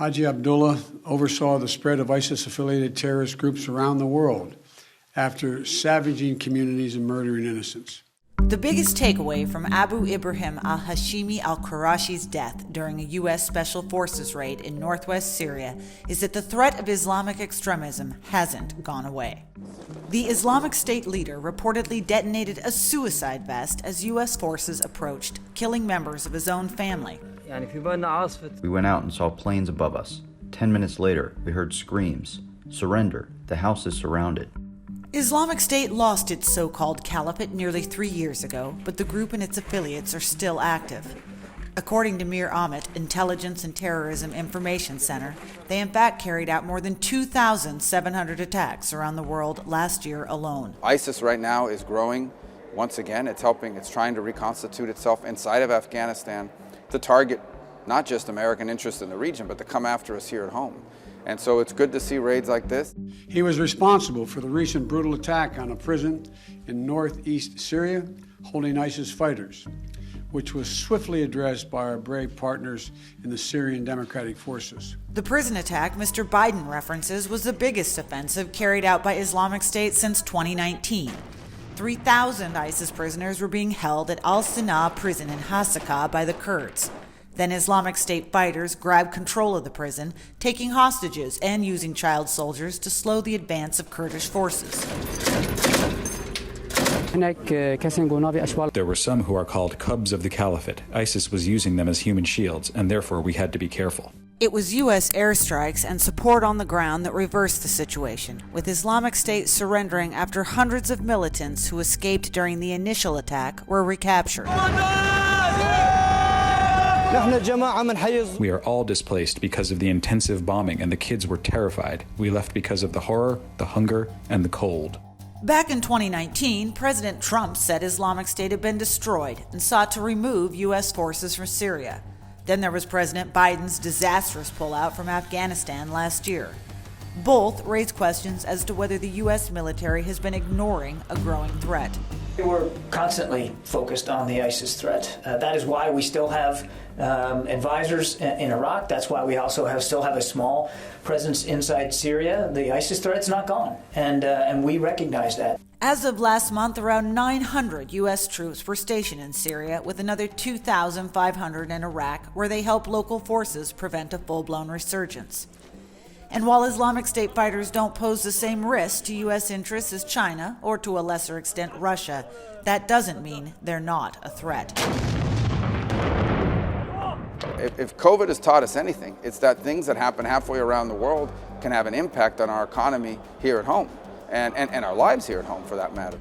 Haji Abdullah oversaw the spread of ISIS-affiliated terrorist groups around the world after savaging communities and murdering innocents. The biggest takeaway from Abu Ibrahim al-Hashimi al-Qurayshi's death during a U.S. Special Forces raid in northwest Syria is that the threat of Islamic extremism hasn't gone away. The Islamic State leader reportedly detonated a suicide vest as U.S. forces approached, killing members of his own family. We went out and saw planes above us. 10 minutes later, we heard screams. Surrender. The house is surrounded. Islamic State lost its so-called caliphate nearly 3 years ago, but the group and its affiliates are still active. According to Mir Ahmet, Intelligence and Terrorism Information Center, they in fact carried out more than 2,700 attacks around the world last year alone. ISIS right now is growing. Once again, it's trying to reconstitute itself inside of Afghanistan to target not just American interests in the region, but to come after us here at home. And so it's good to see raids like this. He was responsible for the recent brutal attack on a prison in northeast Syria holding ISIS fighters, which was swiftly addressed by our brave partners in the Syrian Democratic Forces. The prison attack Mr. Biden references was the biggest offensive carried out by Islamic State since 2019. 3,000 ISIS prisoners were being held at al-Sinaa prison in Hasaka by the Kurds. Then Islamic State fighters grabbed control of the prison, taking hostages and using child soldiers to slow the advance of Kurdish forces. There were some who are called cubs of the caliphate. ISIS was using them as human shields, and therefore we had to be careful. It was U.S. airstrikes and support on the ground that reversed the situation, with Islamic State surrendering after hundreds of militants who escaped during the initial attack were recaptured. We are all displaced because of the intensive bombing, and the kids were terrified. We left because of the horror, the hunger, and the cold. Back in 2019, President Trump said Islamic State had been destroyed and sought to remove U.S. forces from Syria. Then there was President Biden's disastrous pullout from Afghanistan last year. Both raised questions as to whether the U.S. military has been ignoring a growing threat. We're constantly focused on the ISIS threat. That is why we still have advisors in Iraq. That's why we also still have a small presence inside Syria. The ISIS threat's not gone, and we recognize that. As of last month, around 900 U.S. troops were stationed in Syria, with another 2,500 in Iraq, where they help local forces prevent a full-blown resurgence. And while Islamic State fighters don't pose the same risk to U.S. interests as China, or to a lesser extent Russia, that doesn't mean they're not a threat. If COVID has taught us anything, it's that things that happen halfway around the world can have an impact on our economy here at home, and our lives here at home for that matter.